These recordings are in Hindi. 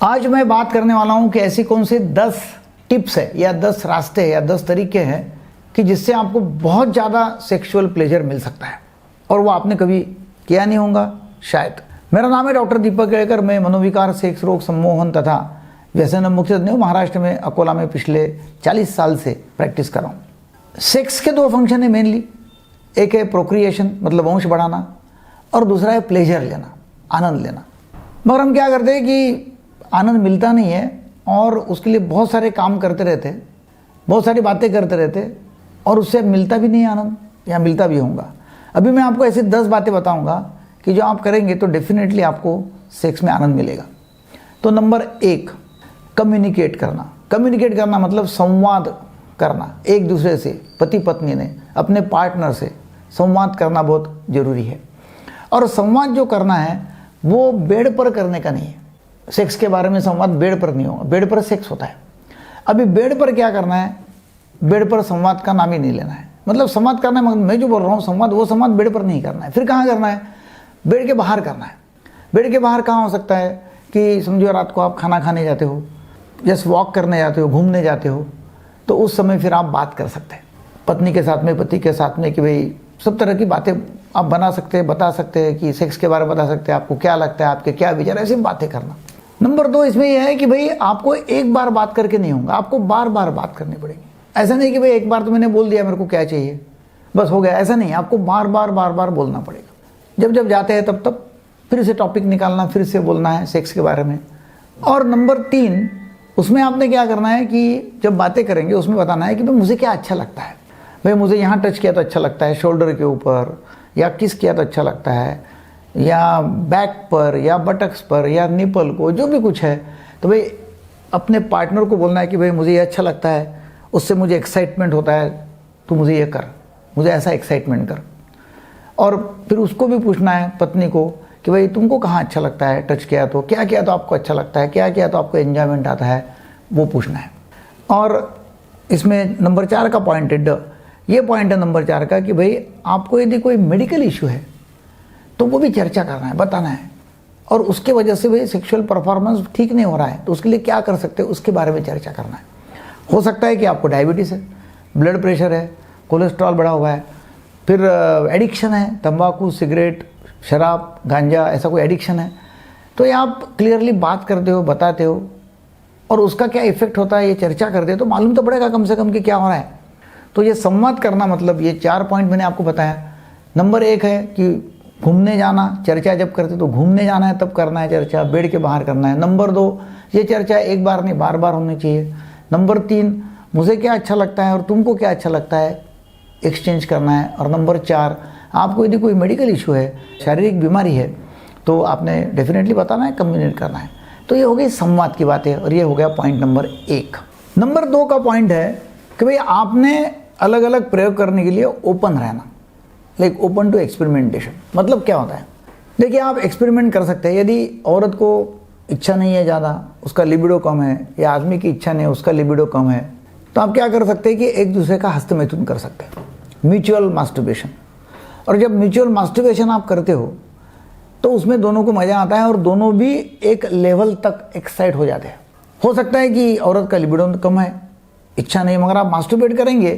आज मैं बात करने वाला हूं कि ऐसी कौन सी 10 टिप्स है या 10 रास्ते है या 10 तरीके हैं कि जिससे आपको बहुत ज़्यादा सेक्सुअल प्लेजर मिल सकता है और वो आपने कभी किया नहीं होगा शायद। मेरा नाम है डॉक्टर दीपक केळकर। मैं मनोविकार, सेक्स रोग, सम्मोहन तथा व्यसन मुक्त तज्ञ महाराष्ट्र में अकोला में पिछले 40 साल से प्रैक्टिस कर रहा हूँ। सेक्स के 2 फंक्शन है मेनली। एक है प्रोक्रिएशन मतलब वंश बढ़ाना और दूसरा है प्लेजर लेना, आनंद लेना। मगर हम क्या करते हैं कि आनंद मिलता नहीं है और उसके लिए बहुत सारे काम करते रहते हैं, बहुत सारी बातें करते रहते हैं और उससे मिलता भी नहीं आनंद या मिलता भी होगा। अभी मैं आपको ऐसी 10 बातें बताऊंगा कि जो आप करेंगे तो डेफिनेटली आपको सेक्स में आनंद मिलेगा। तो नंबर 1, कम्युनिकेट करना। कम्युनिकेट करना मतलब संवाद करना। एक दूसरे से, पति पत्नी ने अपने पार्टनर से संवाद करना बहुत ज़रूरी है। और संवाद जो करना है वो बेड पर करने का नहीं है। सेक्स के बारे में संवाद बेड पर नहीं होगा, बेड पर सेक्स होता है। अभी बेड पर क्या करना है, बेड पर संवाद का नाम ही नहीं लेना है। मतलब संवाद करना है, मगर मैं जो बोल रहा हूँ संवाद, वो संवाद बेड पर नहीं करना है। फिर कहाँ करना है, बेड के बाहर करना है। बेड के बाहर कहाँ हो सकता है कि समझो रात को आप खाना खाने जाते हो, जस्ट वॉक करने जाते हो, घूमने जाते हो, तो उस समय फिर आप बात कर सकते हैं पत्नी के साथ में, पति के साथ में, कि भाई सब तरह की बातें आप बना सकते हैं, बता सकते हैं कि सेक्स के बारे में बता सकते हैं, आपको क्या लगता है, आपके क्या विचार, ऐसी बातें करना। नंबर 2 इसमें यह है कि भाई आपको एक बार बात करके नहीं होगा, आपको बार बार बात करनी पड़ेगी। ऐसा नहीं कि भाई एक बार तो मैंने बोल दिया मेरे को क्या चाहिए बस हो गया, ऐसा नहीं। आपको बार बार बोलना पड़ेगा। जब जब जाते हैं तब तब फिर से टॉपिक निकालना, फिर से बोलना है सेक्स के बारे में। और नंबर 3 उसमें आपने क्या करना है कि जब बातें करेंगे उसमें बताना है कि भाई मुझे क्या अच्छा लगता है। भाई मुझे यहाँ टच किया तो अच्छा लगता है, शोल्डर के ऊपर, या किस किया तो अच्छा लगता है, या बैक पर, या बटक्स पर, या निपल को, जो भी कुछ है। तो भाई अपने पार्टनर को बोलना है कि भाई मुझे ये अच्छा लगता है, उससे मुझे एक्साइटमेंट होता है, तो मुझे ये कर, मुझे ऐसा एक्साइटमेंट कर। और फिर उसको भी पूछना है पत्नी को कि भाई तुमको कहाँ अच्छा लगता है, टच किया तो क्या किया तो आपको अच्छा लगता है, क्या किया तो आपको एंजॉयमेंट आता है, वो पूछना है। और इसमें नंबर 4 का पॉइंट है, ये पॉइंट है नंबर 4 का कि भाई आपको यदि कोई मेडिकल इशू है तो वो भी चर्चा करना है, बताना है। और उसके वजह से भाई सेक्सुअल परफॉर्मेंस ठीक नहीं हो रहा है तो उसके लिए क्या कर सकते हैं उसके बारे में चर्चा करना है। हो सकता है कि आपको डायबिटीज़ है, ब्लड प्रेशर है, कोलेस्ट्रॉल बढ़ा हुआ है, फिर एडिक्शन है, तंबाकू, सिगरेट, शराब, गांजा, ऐसा कोई एडिक्शन है। तो ये आप क्लियरली बात करते हो, बताते हो और उसका क्या इफेक्ट होता है ये चर्चा करते हो तो मालूम तो पड़ेगा कम से कम कि क्या हो रहा है। तो ये संवाद करना मतलब ये 4 पॉइंट मैंने आपको बताया। नंबर 1 है कि घूमने जाना, चर्चा जब करते तो घूमने जाना है तब करना है चर्चा, बेड के बाहर करना है। नंबर 2 ये चर्चा एक बार नहीं बार बार होनी चाहिए। नंबर 3 मुझे क्या अच्छा लगता है और तुमको क्या अच्छा लगता है, एक्सचेंज करना है। और नंबर 4 आपको यदि कोई मेडिकल इशू है, शारीरिक बीमारी है, तो आपने डेफिनेटली बताना है, कम्युनिकेट करना है। तो ये हो गई संवाद की बात है और ये हो गया पॉइंट नंबर 1। नंबर 2 का पॉइंट है कि भाई आपने अलग अलग प्रयोग करने के लिए ओपन रहना, लाइक ओपन टू एक्सपेरिमेंटेशन। मतलब क्या होता है, देखिए आप एक्सपेरिमेंट कर सकते हैं। यदि औरत को इच्छा नहीं है ज़्यादा, उसका लिबिडो कम है, या आदमी की इच्छा नहीं है, उसका लिबिडो कम है, तो आप क्या कर सकते हैं कि एक दूसरे का हस्तमैथुन कर सकते हैं, म्यूचुअल मास्टरबेशन। और जब म्यूचुअल मास्टरबेशन आप करते हो तो उसमें दोनों को मज़ा आता है और दोनों भी एक लेवल तक एक्साइट हो जाते हैं। हो सकता है कि औरत का लिबिडो कम है, इच्छा नहीं, मगर आप मास्टरबेट करेंगे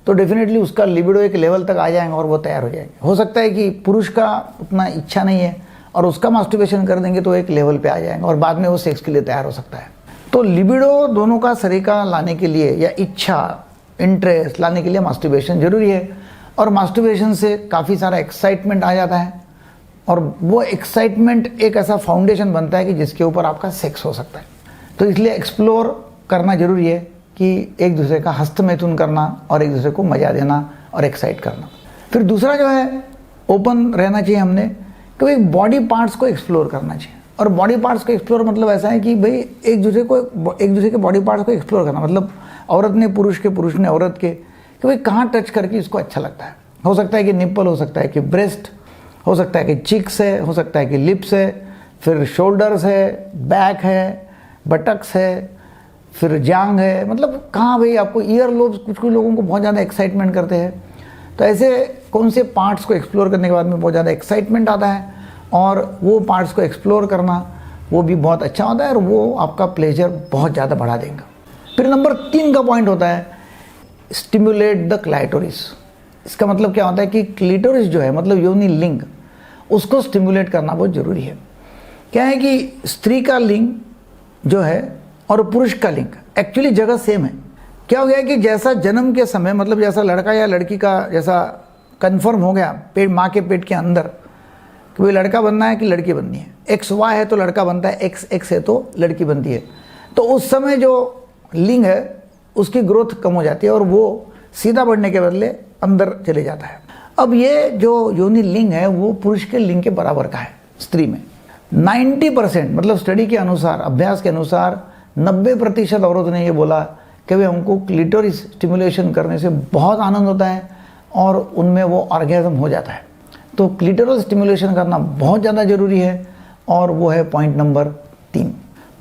तो डेफिनेटली उसका लिबिडो एक लेवल तक आ जाएगा और वो तैयार हो जाएंगे। हो सकता है कि पुरुष का उतना इच्छा नहीं है और उसका मास्टरबेशन कर देंगे तो एक लेवल पे आ जाएगा और बाद में वो सेक्स के लिए तैयार हो सकता है। तो लिबिडो दोनों का सरीका लाने के लिए या इच्छा, इंटरेस्ट लाने के लिए मास्टरबेशन जरूरी है। और मास्टरबेशन से काफ़ी सारा एक्साइटमेंट आ जाता है और वो एक्साइटमेंट एक ऐसा फाउंडेशन बनता है कि जिसके ऊपर आपका सेक्स हो सकता है। तो इसलिए एक्सप्लोर करना जरूरी है कि एक दूसरे का हस्तमैथुन करना और एक दूसरे को मजा देना और एक्साइट करना। फिर दूसरा जो है ओपन रहना चाहिए हमने कि भाई बॉडी पार्ट्स को एक्सप्लोर करना चाहिए। और बॉडी पार्ट्स को एक्सप्लोर मतलब ऐसा है कि भाई एक दूसरे के बॉडी पार्ट्स को एक्सप्लोर करना, मतलब औरत ने पुरुष के, पुरुष ने औरत के, कि भाई कहाँ टच करके इसको अच्छा लगता है। हो सकता है कि निप्पल, हो सकता है कि ब्रेस्ट, हो सकता है कि चिक्स है, हो सकता है कि लिप्स है, फिर शोल्डर्स है, बैक है, बटक्स है, फिर जांग है। मतलब कहाँ भाई आपको ईयर लोब्स, कुछ लोगों को बहुत ज़्यादा एक्साइटमेंट करते हैं। तो ऐसे कौन से पार्ट्स को एक्सप्लोर करने के बाद में बहुत ज़्यादा एक्साइटमेंट आता है और वो पार्ट्स को एक्सप्लोर करना वो भी बहुत अच्छा होता है और वो आपका प्लेजर बहुत ज़्यादा बढ़ा देगा। फिर नंबर 3 का पॉइंट होता है स्टिमुलेट द क्लाइटोरिस। इसका मतलब क्या होता है कि क्लिटोरिस जो है मतलब योनि लिंग, उसको स्टिमुलेट करना बहुत ज़रूरी है। क्या है कि स्त्री का लिंग जो है और पुरुष का लिंग एक्चुअली जगह सेम है। क्या हो गया कि जैसा जन्म के समय मतलब जैसा लड़का या लड़की का जैसा कंफर्म हो गया पेट माँ के पेट के अंदर कि भाई लड़का बनना है कि लड़की बननी है, XY है तो लड़का बनता है, XX है तो लड़की बनती है, तो उस समय जो लिंग है उसकी ग्रोथ कम हो जाती है और वो सीधा बढ़ने के बदले अंदर चले जाता है। अब ये जो योनि लिंग है वो पुरुष के लिंग के बराबर का है स्त्री में। 90% मतलब स्टडी के अनुसार, अभ्यास के अनुसार 90% औरतों ने ये बोला कि भाई हमको क्लिटोरिस स्टिमुलेशन करने से बहुत आनंद होता है और उनमें वो ऑर्गेज्म हो जाता है। तो क्लिटोरल स्टिमुलेशन करना बहुत ज़्यादा ज़रूरी है और वो है पॉइंट नंबर 3।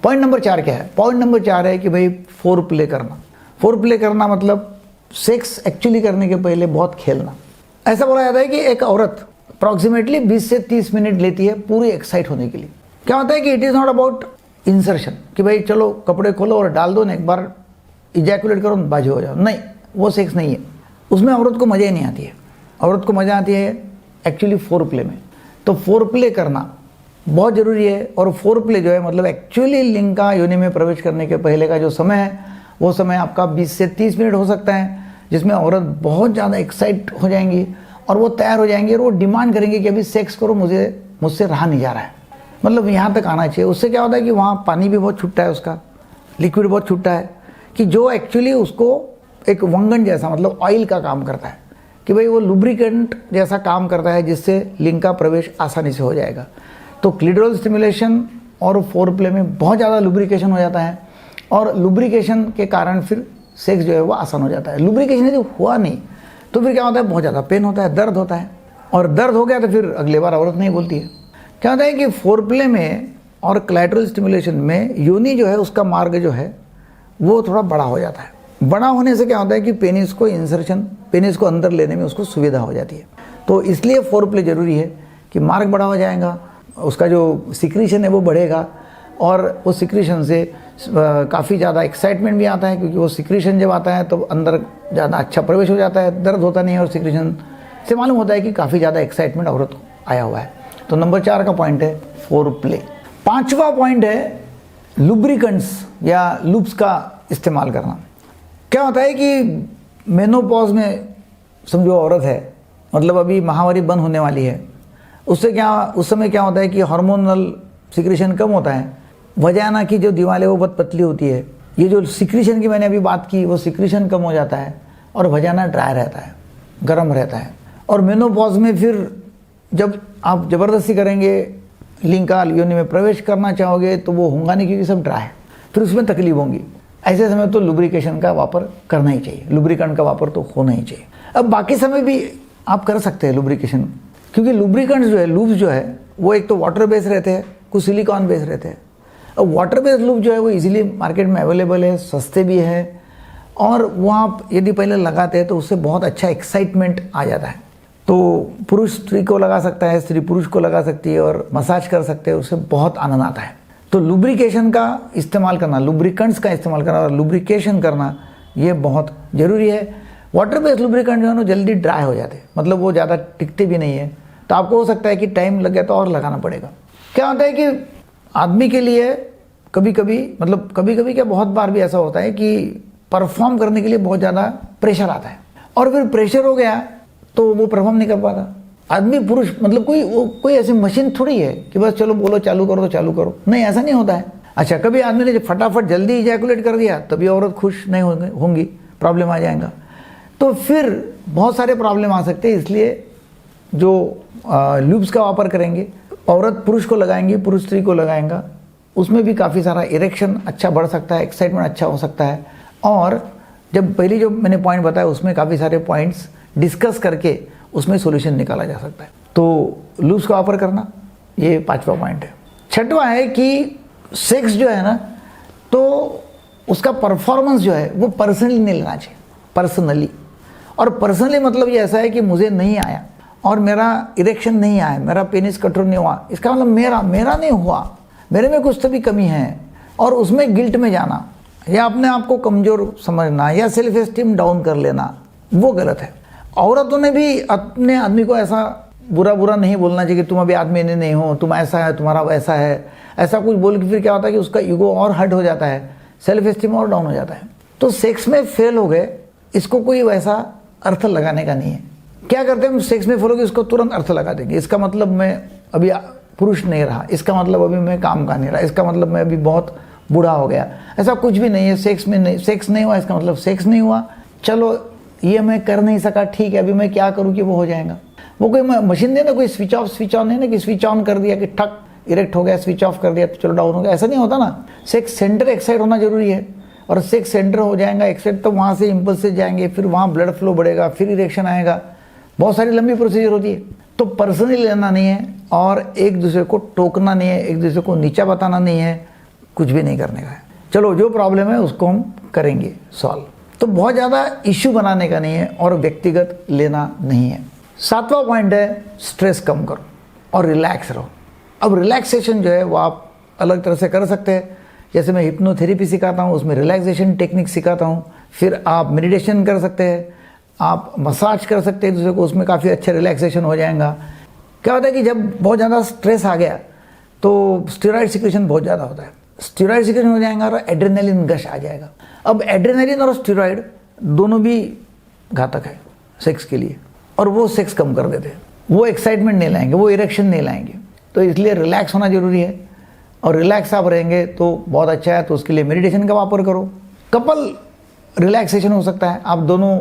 पॉइंट नंबर 4 क्या है? पॉइंट नंबर 4 है कि भाई फोर प्ले करना। फोर प्ले करना मतलब सेक्स एक्चुअली करने के पहले बहुत खेलना। ऐसा बोला जाता है कि एक औरत अप्रॉक्सीमेटली 20 से 30 मिनट लेती है पूरी एक्साइट होने के लिए। क्या होता है कि it is not about insertion कि भाई चलो कपड़े खोलो और डाल दो ना, एक बार इजैकुलेट करो बाजी हो जाओ, नहीं, वो सेक्स नहीं है। उसमें औरत को मज़ा ही नहीं आती है। औरत को मज़ा आती है एक्चुअली फोर प्ले में। तो फोर प्ले करना बहुत ज़रूरी है। और फोर प्ले जो है मतलब एक्चुअली लिंग का योनि में प्रवेश करने के पहले का जो समय है वो समय आपका 20 से 30 मिनट हो सकता है, जिसमें औरत बहुत ज़्यादा एक्साइट हो जाएंगी और वो तैयार हो जाएंगी और वो डिमांड करेंगे कि अभी सेक्स करो, मुझसे रहा नहीं जा रहा है, मतलब यहाँ तक आना चाहिए। उससे क्या होता है कि वहाँ पानी भी बहुत छूटता है, उसका लिक्विड बहुत छूटता है कि जो एक्चुअली उसको एक वंगन जैसा मतलब ऑयल का काम करता है कि भाई वो लुब्रिकेंट जैसा काम करता है जिससे लिंग का प्रवेश आसानी से हो जाएगा। तो क्लिटोरल स्टिमुलेशन और फोर प्ले में बहुत ज़्यादा लुब्रिकेशन हो जाता है और लुब्रिकेशन के कारण फिर सेक्स जो है वो आसान हो जाता है। लुब्रिकेशन यदि हुआ नहीं तो फिर क्या होता है, बहुत ज़्यादा पेन होता है, दर्द होता है, और दर्द हो गया तो फिर अगली बार औरत नहीं बोलती है। क्या होता है कि फोर प्ले में और क्लाइटोरल स्टिमुलेशन में योनि जो है उसका मार्ग जो है वो थोड़ा बड़ा हो जाता है। बड़ा होने से क्या होता है कि पेनिस को इंसर्शन, पेनिस को अंदर लेने में उसको सुविधा हो जाती है। तो इसलिए फोर प्ले जरूरी है कि मार्ग बड़ा हो जाएगा, उसका जो सिक्रीशन है वो बढ़ेगा और उस सिक्रीशन से काफ़ी ज़्यादा एक्साइटमेंट भी आता है, क्योंकि वो सिक्रीशन जब आता है तो अंदर ज़्यादा अच्छा प्रवेश हो जाता है, दर्द होता नहीं है और सिक्रीशन से मालूम होता है कि काफ़ी ज़्यादा एक्साइटमेंट औरत को आया हुआ है। तो नंबर 4 का पॉइंट है फोर प्ले। 5वां पॉइंट है लुब्रिकेंट्स या लूब्स का इस्तेमाल करना। क्या होता है कि मेनोपॉज में समझो औरत है, मतलब अभी माहवारी बंद होने वाली है, उससे क्या उस समय क्या होता है कि हार्मोनल सिक्रीशन कम होता है, वजाना की जो दीवार है वो बहुत पतली होती है। ये जो सिक्रीशन की मैंने अभी बात की वो सिक्रीशन कम हो जाता है और वजाना ड्राई रहता है, गर्म रहता है। और मेनोपॉज में फिर जब आप ज़बरदस्ती करेंगे, लिंग का योनि में प्रवेश करना चाहोगे तो वो होगा नहीं क्योंकि सब ड्राई है, फिर उसमें तकलीफ होंगी। ऐसे समय तो लुब्रिकेशन का वापर करना ही चाहिए, लुब्रिकेंट का वापर तो होना ही चाहिए। अब बाकी समय भी आप कर सकते हैं लुब्रिकेशन, क्योंकि लुब्रिकेंट्स जो है, लूब्स जो है वो एक तो वाटर बेस्ड रहते हैं, कुछ सिलिकॉन बेस्ड रहते हैं। अब वाटर बेस्ड लूब जो है वो इजीली मार्केट में अवेलेबल है, सस्ते भी है, और वो आप यदि पहले लगाते हैं तो उससे बहुत अच्छा एक्साइटमेंट आ जाता है। तो पुरुष स्त्री को लगा सकता है, स्त्री पुरुष को लगा सकती है और मसाज कर सकते हैं, उससे बहुत आनंद आता है। तो लुब्रिकेशन का इस्तेमाल करना, लुब्रिकेंट्स का इस्तेमाल करना और लुब्रिकेशन करना ये बहुत ज़रूरी है। वाटर बेस्ड लुब्रिकेंट जो है ना जल्दी ड्राई हो जाते हैं, मतलब वो ज़्यादा टिकते भी नहीं है, तो आपको हो सकता है कि टाइम लग गया तो और लगाना पड़ेगा। क्या होता है कि आदमी के लिए कभी कभी, मतलब कभी कभी क्या बहुत बार भी ऐसा होता है कि परफॉर्म करने के लिए बहुत ज़्यादा प्रेशर आता है और फिर प्रेशर हो गया तो वो परफॉर्म नहीं कर पाता। आदमी पुरुष मतलब कोई ऐसी मशीन थोड़ी है कि बस चलो बोलो चालू करो तो चालू करो, नहीं, ऐसा नहीं होता है। अच्छा, कभी आदमी ने फटाफट जल्दी इजैकुलेट कर दिया तभी औरत खुश नहीं होंगी, प्रॉब्लम आ जाएगा, तो फिर बहुत सारे प्रॉब्लम आ सकते हैं। इसलिए जो लूब्स का वापर करेंगे, औरत पुरुष को लगाएंगी, पुरुष स्त्री को लगाएंगा, उसमें भी काफ़ी सारा इरेक्शन अच्छा बढ़ सकता है, एक्साइटमेंट अच्छा हो सकता है। और जब पहली जो मैंने पॉइंट बताया उसमें काफ़ी सारे पॉइंट्स डिस्कस करके उसमें सॉल्यूशन निकाला जा सकता है। तो लूब्स का वापर करना ये 5वां पॉइंट है। 6वां है कि सेक्स जो है ना तो उसका परफॉर्मेंस जो है वो पर्सनली नहीं लेना चाहिए, पर्सनली। और पर्सनली मतलब ये ऐसा है कि मुझे नहीं आया और मेरा इरेक्शन नहीं आया, मेरा पेनिस कठोर नहीं हुआ, इसका मतलब मेरा नहीं हुआ, मेरे में कुछ तो भी कमी है, और उसमें गिल्ट में जाना या अपने आप को कमज़ोर समझना या सेल्फ एस्टीम डाउन कर लेना, वो गलत है। औरतों ने भी अपने आदमी को ऐसा बुरा नहीं बोलना चाहिए कि तुम अभी आदमी नहीं हो, तुम ऐसा है, तुम्हारा वैसा है, ऐसा कुछ बोल के फिर क्या होता है कि उसका ईगो और हर्ट हो जाता है, सेल्फ एस्टीम और डाउन हो जाता है। तो सेक्स में फेल हो गए, इसको कोई वैसा अर्थ लगाने का नहीं है। क्या करते हैं हम, सेक्स में फेल हो गए इसको तुरंत अर्थ लगा देंगे, इसका मतलब मैं अभी पुरुष नहीं रहा, इसका मतलब अभी मैं काम का नहीं रहा, इसका मतलब मैं अभी बहुत बूढ़ा हो गया। ऐसा कुछ भी नहीं है। सेक्स नहीं हुआ इसका मतलब सेक्स नहीं हुआ, चलो ये मैं कर नहीं सका, ठीक है, अभी मैं क्या करूँ कि वो हो जाएगा। वो कोई मशीन नहीं ना, कोई स्विच ऑन नहीं ना कि स्विच ऑन कर दिया कि ठक इरेक्ट हो गया, स्विच ऑफ कर दिया तो चलो डाउन हो गया, ऐसा नहीं होता ना। सेक्स सेंटर एक्साइट होना जरूरी है, और सेक्स सेंटर हो जाएगा एक्साइट तो वहाँ से इम्पल्सेस जाएंगे, फिर वहाँ ब्लड फ्लो बढ़ेगा, फिर इरेक्शन आएगा, बहुत सारी लंबी प्रोसीजर होती है। तो पर्सनली लेना नहीं है, और एक दूसरे को टोकना नहीं है, एक दूसरे को नीचा बताना नहीं है, कुछ भी नहीं करने का है। चलो जो प्रॉब्लम है उसको हम करेंगे सॉल्व। तो बहुत ज़्यादा इश्यू बनाने का नहीं है और व्यक्तिगत लेना नहीं है। 7वां पॉइंट है स्ट्रेस कम करो और रिलैक्स रहो। अब रिलैक्सेशन जो है वो आप अलग तरह से कर सकते हैं, जैसे मैं हिप्नोथेरेपी सिखाता हूँ, उसमें रिलैक्सेशन टेक्निक सिखाता हूँ। फिर आप मेडिटेशन कर सकते हैं, आप मसाज कर सकते हैं दूसरे को, उसमें काफ़ी अच्छा रिलैक्सेशन हो जाएगा। क्या होता है कि जब बहुत ज़्यादा स्ट्रेस आ गया तो स्टेरॉइड सिक्रेशन बहुत ज़्यादा होता है, स्टेरॉइड सिक्रेशन हो जाएगा और एड्रेनलिन गश आ जाएगा। अब एड्रेनलिन और स्टेरॉइड दोनों भी घातक है सेक्स के लिए, और वो सेक्स कम कर देते हैं, वो एक्साइटमेंट नहीं लाएंगे, वो इरेक्शन नहीं लाएंगे। तो इसलिए रिलैक्स होना जरूरी है, और रिलैक्स आप रहेंगे तो बहुत अच्छा है। तो उसके लिए मेडिटेशन का वापर करो। कपल रिलैक्सेशन हो सकता है, आप दोनों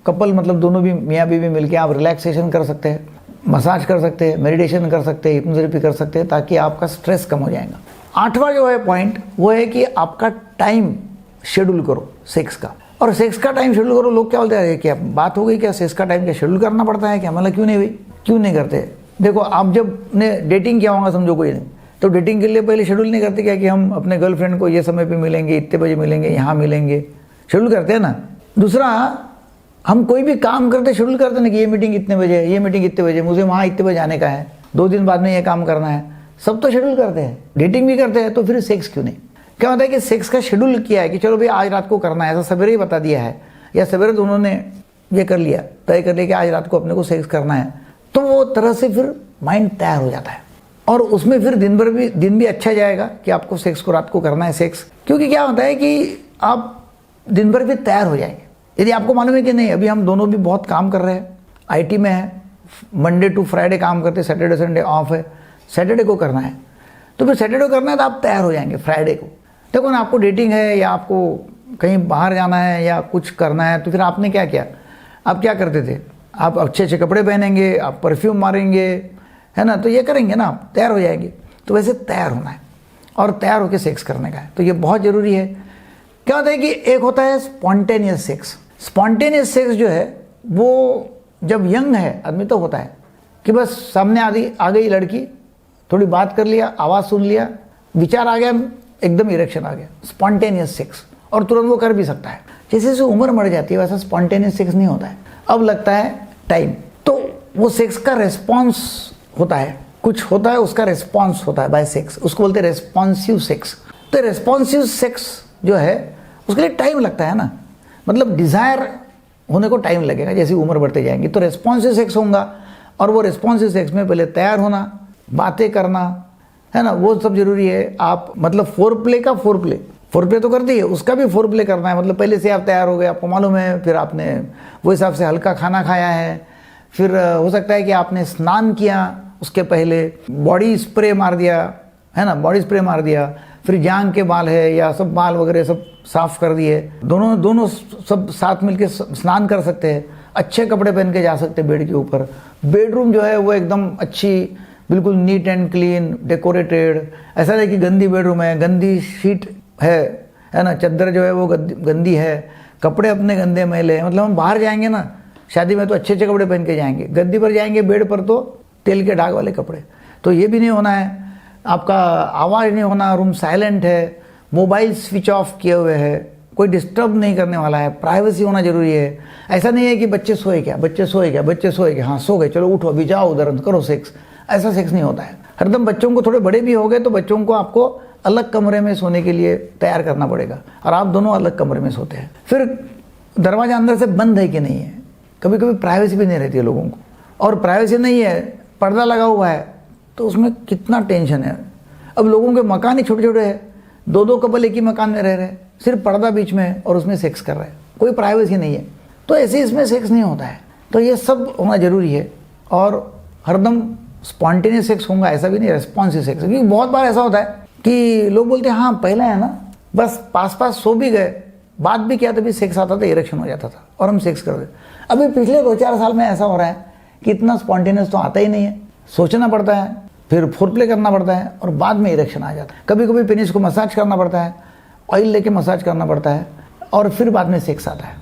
कपल मतलब दोनों भी मियाँ बीवी मिलके आप रिलैक्सेशन कर सकते हैं, मसाज कर सकते हैं, मेडिटेशन कर सकते हैं, हिप्नोथेरेपी कर सकते हैं, ताकि आपका स्ट्रेस कम हो जाएगा। 8वां जो है पॉइंट वो है कि आपका टाइम शेड्यूल करो सेक्स का, और सेक्स का टाइम शेड्यूल करो। लोग क्या बोलते हैं कि बात हो गई क्या, सेक्स का टाइम क्या शेड्यूल करना पड़ता है क्या, मतलब क्यों नहीं भाई, क्यों नहीं करते। देखो आप जब ने डेटिंग किया होगा, समझो कोई नहीं, तो डेटिंग के लिए पहले शेड्यूल नहीं करते क्या कि हम अपने गर्लफ्रेंड को ये समय पे मिलेंगे, इतने बजे मिलेंगे, यहाँ मिलेंगे, शेड्यूल करते हैं ना। दूसरा, हम कोई भी काम करते शेड्यूल करते ना कि ये मीटिंग इतने बजे, ये मीटिंग इतने बजे, मुझे वहाँ इतने बजे आने का है, 2 दिन बाद में ये काम करना है, सब तो शेड्यूल करते हैं, डेटिंग भी करते हैं। तो फिर सेक्स क्यों नहीं। क्या होता है कि सेक्स का शेड्यूल किया है कि चलो भाई आज रात को करना है, ऐसा सवेरे ही बता दिया है, या सवेरे दोनों ने ये कर लिया, तय कर लिया कि आज रात को अपने को सेक्स करना है, तो वो तरह से फिर माइंड तैयार हो जाता है, और उसमें फिर दिन भी अच्छा जाएगा कि आपको सेक्स को रात को करना है सेक्स। क्योंकि क्या होता है कि आप दिन भर भी तैयार हो जाएंगे। यदि आपको मालूम है कि नहीं अभी हम दोनों भी बहुत काम कर रहे हैं, IT में है, मंडे टू फ्राइडे काम करते, सैटरडे संडे ऑफ है, सैटरडे को करना है, तो फिर सैटरडे को करना है तो आप तैयार हो जाएंगे फ्राइडे को। देखो ना, आपको डेटिंग है या आपको कहीं बाहर जाना है या कुछ करना है, तो फिर आपने क्या किया, आप क्या करते थे, आप अच्छे अच्छे कपड़े पहनेंगे, आप परफ्यूम मारेंगे, है ना, तो ये करेंगे ना, आप तैयार हो जाएंगे। तो वैसे तैयार होना है और तैयार होकर सेक्स करने का है, तो ये बहुत ज़रूरी है। क्या होता है कि एक होता है स्पॉन्टेनियस सेक्स। स्पॉन्टेनियस सेक्स जो है वो जब यंग है आदमी तो होता है कि बस सामने आ गई लड़की, थोड़ी बात कर लिया, आवाज़ सुन लिया, विचार आ गया, एकदम इरेक्शन आ गया, स्पॉन्टेनियस सेक्स, और तुरंत वो कर भी सकता है। जैसे जैसे उम्र बढ़ जाती है वैसा स्पॉन्टेनियस सेक्स नहीं होता है, अब लगता है टाइम। तो वो सेक्स का रेस्पॉन्स होता है, कुछ होता है उसका रेस्पॉन्स होता है बाय सेक्स, उसको बोलते हैं रेस्पॉन्सिव सेक्स। तो रेस्पॉन्सिव सेक्स जो है उसके लिए टाइम लगता है ना, मतलब डिज़ायर होने को टाइम लगेगा जैसे उम्र बढ़ते जाएंगी। तो रेस्पॉन्सिव सेक्स होगा, और वो रेस्पॉन्सिव सेक्स में पहले तैयार होना, बातें करना, है ना, वो सब जरूरी है। आप मतलब फोर प्ले तो करती है, उसका भी फोर प्ले करना है, मतलब पहले से आप तैयार हो गए, आपको मालूम है, फिर आपने वो हिसाब से हल्का खाना खाया है, फिर हो सकता है कि आपने स्नान किया, उसके पहले बॉडी स्प्रे मार दिया, है ना, बॉडी स्प्रे मार दिया, फिर जांग के बाल है या सब बाल वगैरह सब साफ कर दिए, दोनों सब साथ मिलके स्नान कर सकते हैं, अच्छे कपड़े पहन के जा सकते हैं बेड के ऊपर। बेडरूम जो है वो एकदम अच्छी, बिल्कुल नीट एंड क्लीन, डेकोरेटेड, ऐसा नहीं कि गंदी बेडरूम है, गंदी शीट है ना, चादर जो है वो गंदी है, कपड़े अपने गंदे मैले हैं। मतलब हम बाहर जाएंगे ना शादी में तो अच्छे अच्छे कपड़े पहन के जाएंगे, गद्दी पर जाएंगे, बेड पर तो तेल के दाग वाले कपड़े। तो ये भी नहीं होना है, आपका आवाज़ नहीं होना, रूम साइलेंट है, मोबाइल स्विच ऑफ किए हुए है, कोई डिस्टर्ब नहीं करने वाला है, प्राइवेसी होना जरूरी है। ऐसा नहीं है कि बच्चे सोए क्या, हाँ सो गए, चलो उठो अभी जाओ उधर करो सेक्स, ऐसा सेक्स नहीं होता है। हरदम बच्चों को, थोड़े बड़े भी हो गए तो बच्चों को आपको अलग कमरे में सोने के लिए तैयार करना पड़ेगा और आप दोनों अलग कमरे में सोते हैं। फिर दरवाज़ा अंदर से बंद है कि नहीं है, कभी कभी प्राइवेसी भी नहीं रहती है लोगों को, और प्राइवेसी नहीं है, पर्दा लगा हुआ है तो उसमें कितना टेंशन है। अब लोगों के मकान ही छोटे छोटे हैं, 2-2 कपल एक ही मकान में रह रहे हैं, सिर्फ पर्दा बीच में है और उसमें सेक्स कर रहे हैं, कोई प्राइवेसी नहीं है, तो ऐसे इसमें सेक्स नहीं होता है। तो ये सब होना जरूरी है। और हरदम स्पॉन्टेनियस सेक्स होगा ऐसा भी नहीं, रेस्पॉन्सिव सेक्स। क्योंकि बहुत बार ऐसा होता है कि लोग बोलते हैं हाँ पहले है ना, बस पास सो भी गए, बात भी किया तभी सेक्स आता था, इरेक्शन हो जाता था और हम सेक्स कर देते। अभी पिछले 2-4 साल में ऐसा हो रहा है कि इतना स्पॉन्टेनियस तो आता ही नहीं है, सोचना पड़ता है, फिर फोरप्ले करना पड़ता है और बाद में इरेक्शन आ जाता है। कभी कभी पेनिस को मसाज करना पड़ता है, ऑयल लेके मसाज करना पड़ता है और फिर बाद में सेक्स आता है।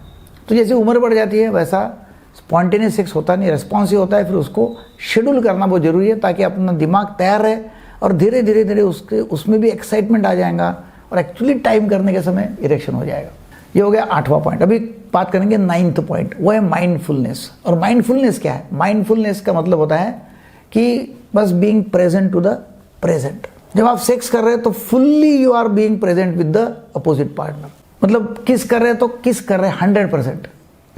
तो जैसे उम्र बढ़ जाती है वैसा स्पॉन्टेनियस सेक्स होता नहीं, रेस्पॉन्सिव होता है। फिर उसको शेड्यूल करना बहुत ज़रूरी है ताकि अपना दिमाग तैयार रहे और धीरे धीरे उसमें भी एक्साइटमेंट आ जाएगा और एक्चुअली टाइम करने के समय इरेक्शन हो जाएगा। ये हो गया 8वां पॉइंट। अभी बात करेंगे 9th पॉइंट, वो है माइंडफुलनेस। और माइंडफुलनेस क्या है? माइंडफुलनेस का मतलब होता है कि बस being present to the present. जब आप सेक्स कर रहे हैं तो fully you are being present with the opposite partner. मतलब किस कर रहे हैं तो किस कर रहे हैं 100%,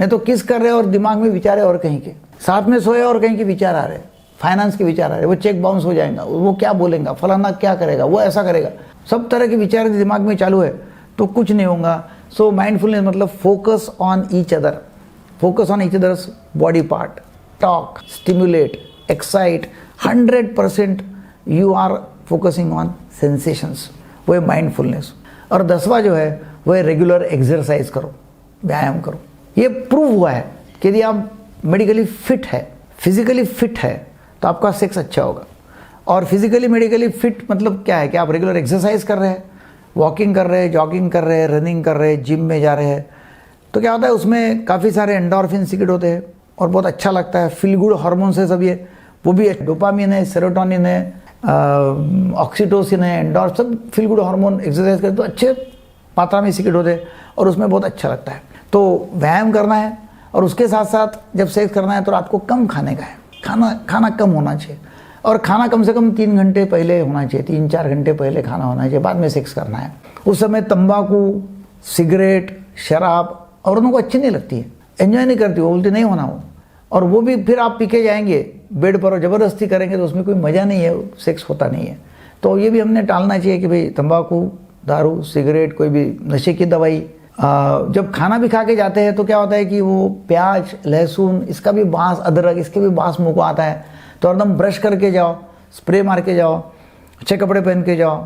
नहीं तो किस कर रहे हैं और दिमाग में विचार है और कहीं के, साथ में सोए और कहीं के विचार आ रहे हैं, फाइनेंस के विचार आ रहे हैं, वो चेक बाउंस हो जाएगा, वो क्या बोलेगा, फलाना क्या करेगा, वो ऐसा करेगा, सब तरह के विचार दिमाग में चालू है तो कुछ नहीं होगा। सो माइंडफुलनेस मतलब focus on each other, focus on each other's body part, talk, stimulate, excite, 100% you are focusing on sensations, वो है माइंडफुलनेस। और 10वां जो है वो है रेगुलर एक्सरसाइज करो, व्यायाम करो। ये प्रूव हुआ है कि यदि आप मेडिकली फिट है, फिजिकली फिट है तो आपका सेक्स अच्छा होगा। और फिजिकली मेडिकली फिट मतलब क्या है कि आप रेगुलर एक्सरसाइज कर रहे हैं, वॉकिंग कर रहे हैं, जॉगिंग कर रहे हैं, रनिंग कर रहे हैं, जिम में जा रहे हैं, तो क्या होता है उसमें काफ़ी सारे एंडोर्फिन सीक्रेट होते हैं और बहुत अच्छा लगता है। फील गुड हार्मोन है सब, ये वो भी डोपामिन है, सेरोटोनिन है, ऑक्सीटोसिन है, एंडोर्फ, सब फील गुड हार्मोन एक्सरसाइज करते तो अच्छे मात्रा में सीक्रेट होते हैं और उसमें बहुत अच्छा लगता है। तो व्यायाम करना है और उसके साथ साथ जब सेक्स करना है तो रात को कम खाने का है, खाना कम होना चाहिए और खाना कम से कम 3 घंटे पहले होना चाहिए, 3-4 घंटे पहले खाना होना चाहिए, बाद में सेक्स करना है। उस समय तंबाकू, सिगरेट, शराब औरतों को अच्छी नहीं लगती है, एंजॉय नहीं करती, वो बोलती नहीं होना वो, और वो भी फिर आप पी के जाएंगे बेड पर और ज़बरदस्ती करेंगे तो उसमें कोई मज़ा नहीं है, सेक्स होता नहीं है। तो ये भी हमने टालना चाहिए कि भाई तंबाकू, दारू, सिगरेट, कोई भी नशे की दवाई। जब खाना भी खा के जाते हैं तो क्या होता है कि वो प्याज, लहसुन, इसका भी बांस, अदरक, इसके भी बांस मुँह को आता है, तो एकदम ब्रश करके जाओ, स्प्रे मार के जाओ, अच्छे कपड़े पहन के जाओ,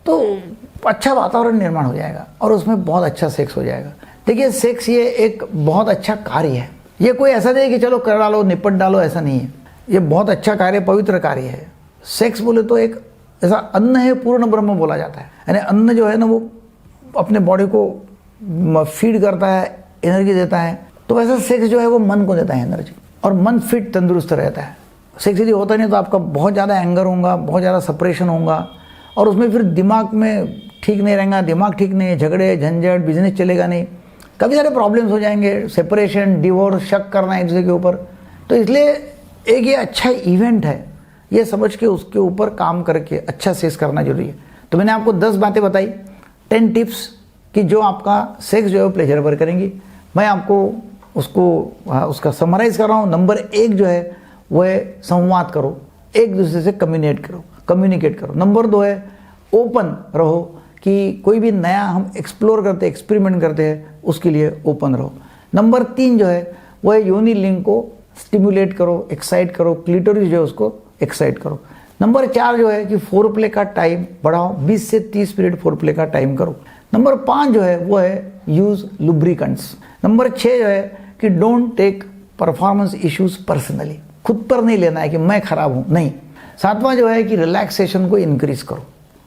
तो अच्छा वातावरण निर्माण हो जाएगा और उसमें बहुत अच्छा सेक्स हो जाएगा। देखिए सेक्स ये एक बहुत अच्छा कार्य है, ये कोई ऐसा नहीं कि चलो कर डालो, निपट डालो, ऐसा नहीं है। ये बहुत अच्छा कार्य, पवित्र कार्य है। सेक्स बोले तो एक ऐसा अन्न है, पूर्ण ब्रह्म बोला जाता है। यानी अन्न जो है ना वो अपने बॉडी को फीड करता है, एनर्जी देता है, तो वैसा सेक्स जो है वो मन को देता है एनर्जी, और मन फिट तंदुरुस्त रहता है। सेक्स यदि होता नहीं तो आपका बहुत ज़्यादा एंगर होगा, बहुत ज़्यादा सप्रेशन होगा और उसमें फिर दिमाग में ठीक नहीं रहेगा, दिमाग ठीक नहीं है, झगड़े झंझट, बिजनेस चलेगा नहीं, काफ़ी सारे प्रॉब्लम्स हो जाएंगे, सेपरेशन, डिवोर्स, शक करना एक दूसरे के ऊपर। तो इसलिए एक ये अच्छा इवेंट है, ये समझ के उसके ऊपर काम करके अच्छा सेक्स करना जरूरी है। तो मैंने आपको 10 बातें बताई, 10 टिप्स कि जो आपका सेक्स जो है प्लेजरेबल करेंगी। मैं आपको उसका समराइज कर रहा हूँ। नंबर 1 जो है वो है संवाद करो, एक दूसरे से कम्युनिकेट करो। नंबर 2 है ओपन रहो, कि कोई भी नया हम एक्सप्लोर करते हैं, एक्सपेरिमेंट करते हैं, उसके लिए ओपन रहो। नंबर 3 जो है वो है योनि लिंग को स्टिमुलेट करो, एक्साइट करो, क्लिटोरिस जो है उसको एक्साइट करो। नंबर 4 जो है कि फोरप्ले का टाइम बढ़ाओ, 20 से 30 मिनट फोरप्ले का टाइम करो। नंबर 5 जो है वो है यूज लुब्रिकेंट्स। नंबर 6 जो है कि don't take performance issues personally, खुद पर नहीं लेना है कि मैं खराब हूं, नहीं। 7वां जो है कि रिलैक्सेशन को इंक्रीज करो,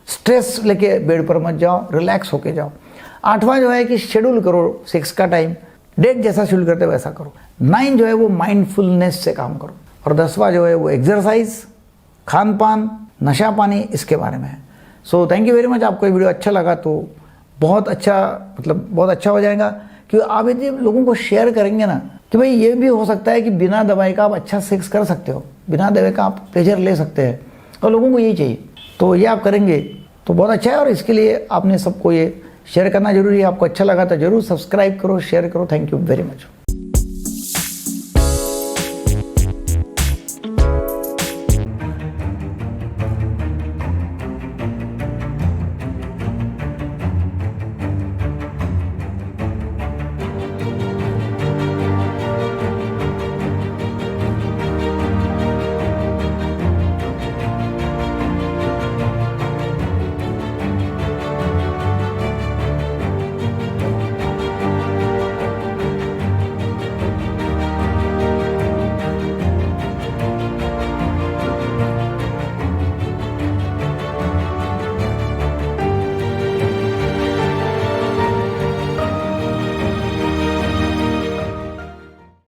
स्ट्रेस लेके बेड पर मत जाओ, रिलैक्स होके जाओ। 8वां जो है कि शेड्यूल करो सेक्स का टाइम, डेट जैसा शेड्यूल करते वैसा करो। 9 जो है वो माइंडफुलनेस से काम करो। और 10वां जो है वो एक्सरसाइज, खान पान, नशा पानी, इसके बारे में है। So thank you very much. आपको ये वीडियो अच्छा लगा तो बहुत अच्छा हो जाएगा, क्योंकि आप यदि लोगों को शेयर करेंगे ना कि भाई ये भी हो सकता है कि बिना दवाई का आप अच्छा सेक्स कर सकते हो, बिना दवाई का आप प्लेजर ले सकते हैं, और लोगों को यही चाहिए। तो ये आप करेंगे तो बहुत अच्छा है, और इसके लिए आपने सबको ये शेयर करना जरूरी है। आपको अच्छा लगा तो जरूर सब्सक्राइब करो, शेयर करो। Thank you very much.